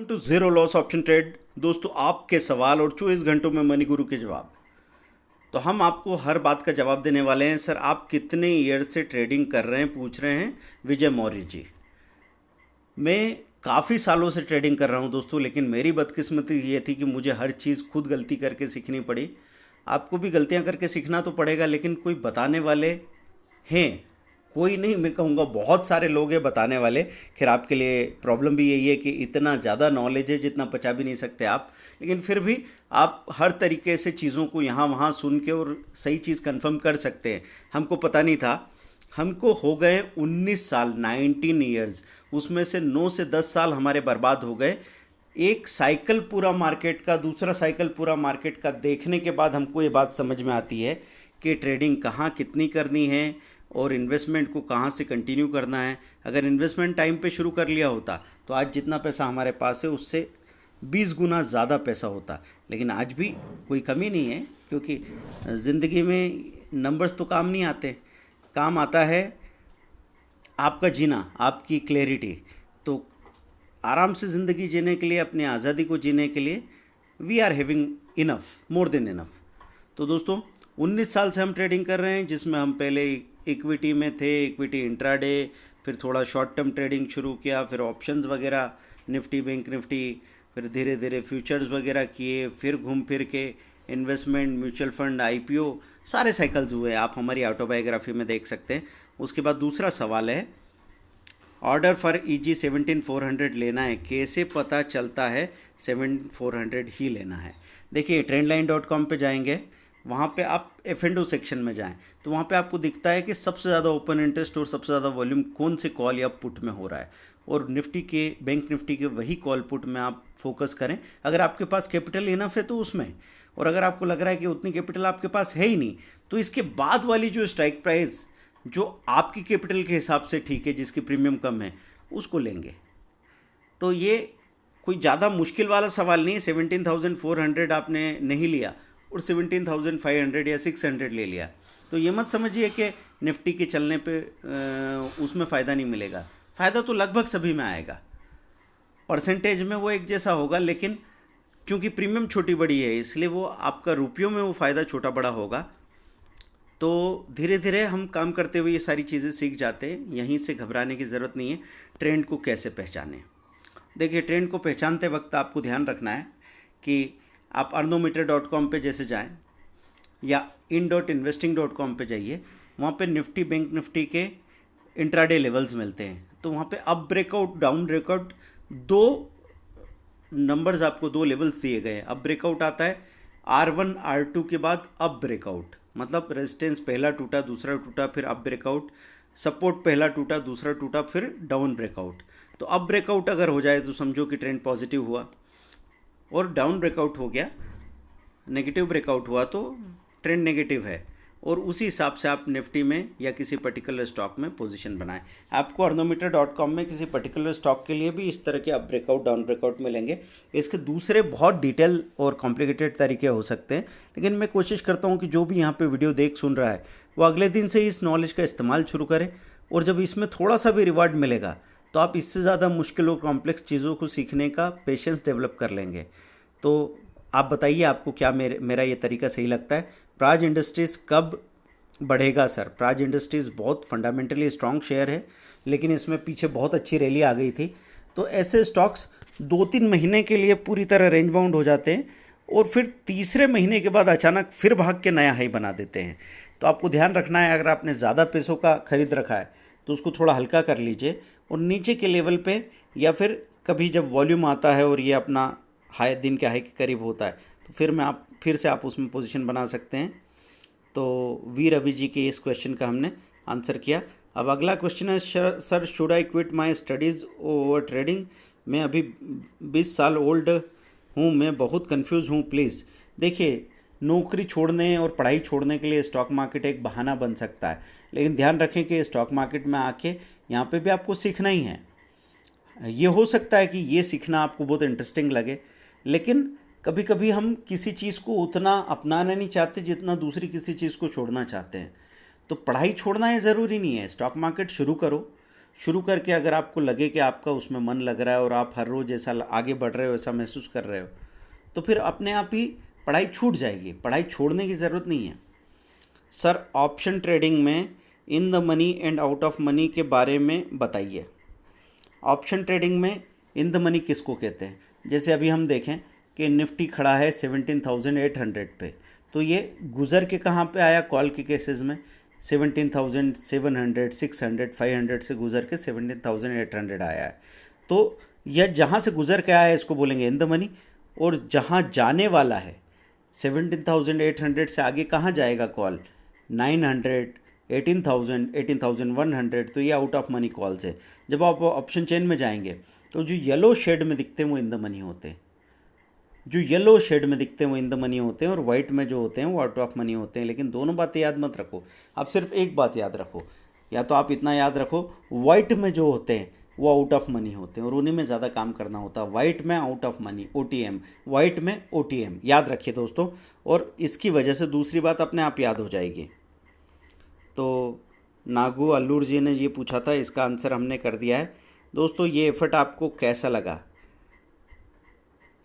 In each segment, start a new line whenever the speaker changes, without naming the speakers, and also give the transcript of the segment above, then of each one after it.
To zero loss option trade. दोस्तों, आपके सवाल और 24 घंटों में मनी गुरु के जवाब। तो हम आपको हर बात का जवाब देने वाले हैं। सर, आप कितने ईयर से ट्रेडिंग कर रहे हैं, पूछ रहे हैं विजय मौर्य जी। मैं काफ़ी सालों से ट्रेडिंग कर रहा हूं दोस्तों, लेकिन मेरी बदकिस्मती ये थी कि मुझे हर चीज़ खुद गलती करके सीखनी पड़ी। आपको भी गलतियां करके सीखना तो पड़ेगा, लेकिन कोई बताने वाले हैं, कोई नहीं, मैं कहूँगा बहुत सारे लोग हैं बताने वाले। खैर, आपके लिए प्रॉब्लम भी यही है कि इतना ज़्यादा नॉलेज है जितना पचा भी नहीं सकते आप, लेकिन फिर भी आप हर तरीके से चीज़ों को यहाँ वहाँ सुन के और सही चीज़ कंफर्म कर सकते हैं। हमको पता नहीं था। हमको हो गए 19 साल, 19 ईयर्स। उसमें से 9 से 10 साल हमारे बर्बाद हो गए। एक साइकिल पूरा मार्केट का, दूसरा साइकिल पूरा मार्केट का देखने के बाद हमको ये बात समझ में आती है कि ट्रेडिंग कहाँ कितनी करनी है और इन्वेस्टमेंट को कहाँ से कंटिन्यू करना है। अगर इन्वेस्टमेंट टाइम पे शुरू कर लिया होता तो आज जितना पैसा हमारे पास है उससे 20 गुना ज़्यादा पैसा होता। लेकिन आज भी कोई कमी नहीं है, क्योंकि ज़िंदगी में नंबर्स तो काम नहीं आते, काम आता है आपका जीना, आपकी क्लैरिटी। तो आराम से ज़िंदगी जीने के लिए, अपनी आज़ादी को जीने के लिए we are having enough, more than enough. तो दोस्तों, 19 साल से हम ट्रेडिंग कर रहे हैं, जिसमें हम पहले इक्विटी में थे, इक्विटी इंट्राडे, फिर थोड़ा शॉर्ट टर्म ट्रेडिंग शुरू किया, फिर ऑप्शंस वगैरह, निफ्टी बैंक निफ्टी, फिर धीरे धीरे फ्यूचर्स वगैरह किए, फिर घूम फिर के इन्वेस्टमेंट, म्यूचुअल फंड, आईपीओ, सारे साइकिल्स हुए। आप हमारी ऑटोबायोग्राफी में देख सकते हैं। उसके बाद दूसरा सवाल है, ऑर्डर फॉर EG 17400 लेना है, कैसे पता चलता है 7400 ही लेना है? देखिए, trendline.com पे जाएंगे, वहाँ पे आप F&O सेक्शन में जाएं तो वहाँ पे आपको दिखता है कि सबसे ज़्यादा ओपन इंटरेस्ट और सबसे ज़्यादा वॉल्यूम कौन से कॉल या पुट में हो रहा है, और निफ्टी के, बैंक निफ्टी के वही कॉल पुट में आप फोकस करें। अगर आपके पास कैपिटल इनफ है तो उसमें, और अगर आपको लग रहा है कि उतनी कैपिटल आपके पास है ही नहीं, तो इसके बाद वाली जो स्ट्राइक प्राइस जो आपकी कैपिटल के हिसाब से ठीक है, जिसकी प्रीमियम कम है, उसको लेंगे। तो ये कोई ज़्यादा मुश्किल वाला सवाल नहीं है। 17,400 आपने नहीं लिया और 17,500 या 600 ले लिया, तो ये मत समझिए कि निफ्टी के चलने पे उसमें फ़ायदा नहीं मिलेगा। फ़ायदा तो लगभग सभी में आएगा, परसेंटेज में वो एक जैसा होगा, लेकिन चूंकि प्रीमियम छोटी बड़ी है इसलिए वो आपका रुपयों में वो फ़ायदा छोटा बड़ा होगा। तो धीरे धीरे हम काम करते हुए ये सारी चीज़ें सीख जाते हैं, यहीं से घबराने की ज़रूरत नहीं है। ट्रेंड को कैसे पहचानें? देखिए, ट्रेंड को पहचानते वक्त आपको ध्यान रखना है कि आप अर्नोमीटर.com पे जैसे जाएं या in.investing.com पे जाइए, वहाँ पे निफ्टी बैंक निफ्टी के इंट्राडे लेवल्स मिलते हैं। तो वहाँ पे अप ब्रेकआउट, डाउन ब्रेकआउट, दो नंबर्स आपको, दो लेवल्स दिए गए हैं। अप ब्रेकआउट आता है R1 R2 के बाद अप ब्रेकआउट, मतलब रेजिस्टेंस पहला टूटा, दूसरा टूटा, फिर अप ब्रेकआउट, सपोर्ट पहला टूटा, दूसरा टूटा, फिर डाउन ब्रेकआउट। तो अप ब्रेकआउट अगर हो जाए तो समझो कि ट्रेंड पॉजिटिव हुआ, और डाउन ब्रेकआउट हो गया, नेगेटिव ब्रेकआउट हुआ, तो ट्रेंड नेगेटिव है। और उसी हिसाब से आप निफ्टी में या किसी पर्टिकुलर स्टॉक में पोजीशन बनाएं। आपको अर्नोमीटर.com में किसी पर्टिकुलर स्टॉक के लिए भी इस तरह के अप ब्रेकआउट, डाउन ब्रेकआउट मिलेंगे। इसके दूसरे बहुत डिटेल और कॉम्प्लिकेटेड तरीके हो सकते हैं, लेकिन मैं कोशिश करता हूँ कि जो भी यहाँ पे वीडियो देख सुन रहा है वो अगले दिन से इस नॉलेज का इस्तेमाल शुरू करे, और जब इसमें थोड़ा सा भी रिवार्ड मिलेगा तो आप इससे ज़्यादा मुश्किल और कॉम्प्लेक्स चीज़ों को सीखने का पेशेंस डेवलप कर लेंगे। तो आप बताइए, आपको क्या मेरा ये तरीका सही लगता है? प्राज इंडस्ट्रीज़ कब बढ़ेगा? सर, प्राज इंडस्ट्रीज़ बहुत फंडामेंटली स्ट्रॉन्ग शेयर है, लेकिन इसमें पीछे बहुत अच्छी रैली आ गई थी। तो ऐसे स्टॉक्स 2-3 महीने के लिए पूरी तरह रेंज बाउंड हो जाते हैं, और फिर तीसरे महीने के बाद अचानक फिर भाग के नया हाई बना देते हैं। तो आपको ध्यान रखना है, अगर आपने ज़्यादा पैसों का खरीद रखा है तो उसको थोड़ा हल्का कर लीजिए, और नीचे के लेवल पे, या फिर कभी जब वॉल्यूम आता है और ये अपना हाई, दिन के हाई के करीब होता है, तो फिर से आप उसमें पोजीशन बना सकते हैं। तो वी रवि जी के इस क्वेश्चन का हमने आंसर किया। अब अगला क्वेश्चन है, sir should I quit my studies over trading? मैं अभी 20 साल ओल्ड हूँ, मैं बहुत कंफ्यूज हूँ, प्लीज़। देखिए, नौकरी छोड़ने और पढ़ाई छोड़ने के लिए स्टॉक मार्केट एक बहाना बन सकता है, लेकिन ध्यान रखें कि स्टॉक मार्केट में आके यहाँ पे भी आपको सीखना ही है। ये हो सकता है कि ये सीखना आपको बहुत इंटरेस्टिंग लगे, लेकिन कभी कभी हम किसी चीज़ को उतना अपनाना नहीं चाहते जितना दूसरी किसी चीज़ को छोड़ना चाहते हैं। तो पढ़ाई छोड़ना ये ज़रूरी नहीं है, स्टॉक मार्केट शुरू करो, शुरू करके अगर आपको लगे कि आपका उसमें मन लग रहा है और आप हर रोज़ ऐसा आगे बढ़ रहे हो, ऐसा महसूस कर रहे हो, तो फिर अपने आप ही पढ़ाई छूट जाएगी। पढ़ाई छोड़ने की ज़रूरत नहीं है। सर ऑप्शन ट्रेडिंग में in the money and out of money के बारे में बताइए। ऑप्शन ट्रेडिंग में इन द मनी किसको कहते हैं? जैसे अभी हम देखें कि निफ्टी खड़ा है 17,800 पे, तो ये गुजर के कहाँ पे आया? कॉल के केसेस में 17,700, 600, 500 से गुजर के 17,800 आया है। तो यह जहाँ से गुजर के आया है इसको बोलेंगे इन द मनी, और जहाँ जाने वाला है 17,800 से आगे कहाँ जाएगा कॉल? 900, 18,000, 18,100, तो ये आउट ऑफ मनी कॉल्स है। जब आप ऑप्शन चेन में जाएंगे तो जो येलो शेड में दिखते हैं वो इन द मनी होते हैं, जो येलो शेड में दिखते हैं वो इन द मनी होते हैं, और वाइट में जो होते हैं वो आउट ऑफ मनी होते हैं। लेकिन दोनों बातें याद मत रखो, आप सिर्फ एक बात याद रखो, या तो आप इतना याद रखो वाइट में जो होते हैं वो आउट ऑफ मनी होते हैं और उन्हीं में ज़्यादा काम करना होता है। वाइट में out of money OTM, white में OTM, याद रखिए दोस्तों। और इसकी वजह से दूसरी बात अपने आप याद हो जाएगी। तो नागू अल्लूर जी ने ये पूछा था, इसका आंसर हमने कर दिया है। दोस्तों ये एफर्ट आपको कैसा लगा?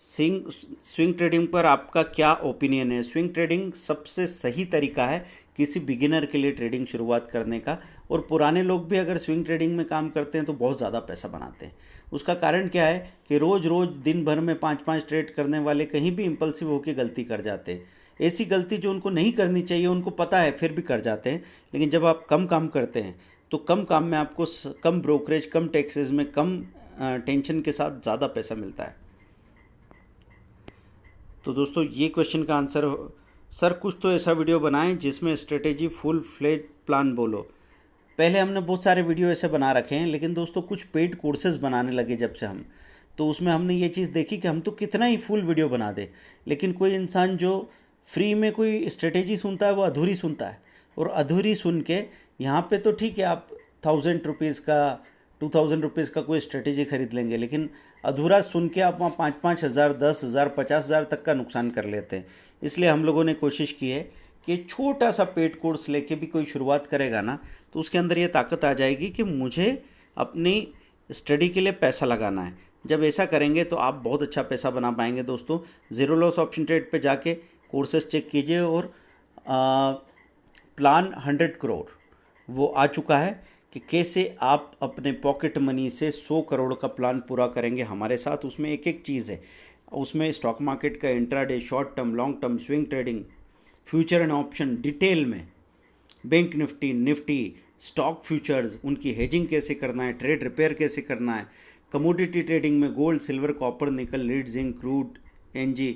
स्विंग ट्रेडिंग पर आपका क्या ओपिनियन है? स्विंग ट्रेडिंग सबसे सही तरीका है किसी बिगिनर के लिए ट्रेडिंग शुरुआत करने का, और पुराने लोग भी अगर स्विंग ट्रेडिंग में काम करते हैं तो बहुत ज़्यादा पैसा बनाते हैं। उसका कारण क्या है कि रोज़ रोज़ दिन भर में 5-5 ट्रेड करने वाले कहीं भी इम्पल्सिव होकर गलती कर जाते हैं। ऐसी गलती जो उनको नहीं करनी चाहिए, उनको पता है फिर भी कर जाते हैं। लेकिन जब आप कम काम करते हैं तो कम काम में आपको कम ब्रोकरेज, कम टैक्सेस में, कम टेंशन के साथ ज़्यादा पैसा मिलता है। तो दोस्तों ये क्वेश्चन का आंसर, सर कुछ तो ऐसा वीडियो बनाएं जिसमें स्ट्रेटेजी फुल फ्लेज प्लान बोलो। पहले हमने बहुत सारे वीडियो ऐसे बना रखे हैं, लेकिन दोस्तों कुछ पेड कोर्सेज बनाने लगे जब से हम, तो उसमें हमने ये चीज़ देखी कि हम तो कितना ही फुल वीडियो बना दे, लेकिन कोई इंसान जो फ्री में कोई स्ट्रेटेजी सुनता है वो अधूरी सुनता है। और अधूरी सुन के यहाँ पे तो ठीक है आप 1,000 रुपीज़ का, 2,000 रुपीज़ का कोई स्ट्रेटेजी खरीद लेंगे, लेकिन अधूरा सुन के आप वहाँ 5-5 हज़ार, 10,000, 50,000 तक का नुकसान कर लेते हैं। इसलिए हम लोगों ने कोशिश की है कि छोटा सा पेड कोर्स लेके भी कोई शुरुआत करेगा ना, तो उसके अंदर ये ताकत आ जाएगी कि मुझे अपनी स्टडी के लिए पैसा लगाना है। जब ऐसा करेंगे तो आप बहुत अच्छा पैसा बना पाएंगे। दोस्तों ज़ीरो लॉस ऑप्शन ट्रेड पे जाके कोर्सेज चेक कीजिए, और प्लान 100 करोड़ वो आ चुका है कि कैसे आप अपने पॉकेट मनी से 100 करोड़ का प्लान पूरा करेंगे हमारे साथ। उसमें एक एक चीज़ है, उसमें स्टॉक मार्केट का intraday, short term, long term, swing trading, future and option detail में, बैंक निफ्टी, स्टॉक फ्यूचर्स, उनकी हेजिंग कैसे करना है, ट्रेड रिपेयर कैसे करना है, कमोडिटी ट्रेडिंग में गोल्ड, सिल्वर, कॉपर, निकल, लीड, जिंक, क्रूड, एनजी,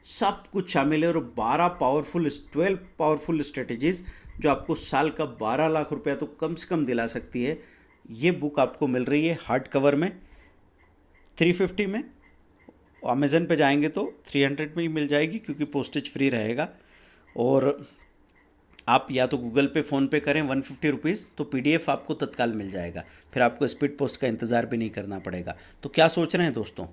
सब कुछ शामिल है। और 12 पावरफुल स्ट्रेटजीज़ जो आपको साल का 12 लाख रुपया तो कम से कम दिला सकती है। ये बुक आपको मिल रही है हार्ड कवर में 350 में, अमेज़न पे जाएंगे तो 300 में ही मिल जाएगी, क्योंकि पोस्टेज फ्री रहेगा। और आप या तो गूगल पे, फ़ोन पे करें 150 रुपीज़, तो PDF आपको तत्काल मिल जाएगा, फिर आपको स्पीड पोस्ट का इंतज़ार भी नहीं करना पड़ेगा। तो क्या सोच रहे हैं दोस्तों?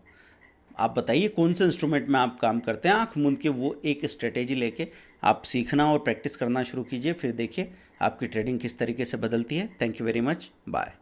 आप बताइए कौन से इंस्ट्रूमेंट में आप काम करते हैं। आँख मूंद के वो एक स्ट्रेटेजी लेके आप सीखना और प्रैक्टिस करना शुरू कीजिए, फिर देखिए आपकी ट्रेडिंग किस तरीके से बदलती है। Thank you very much, bye.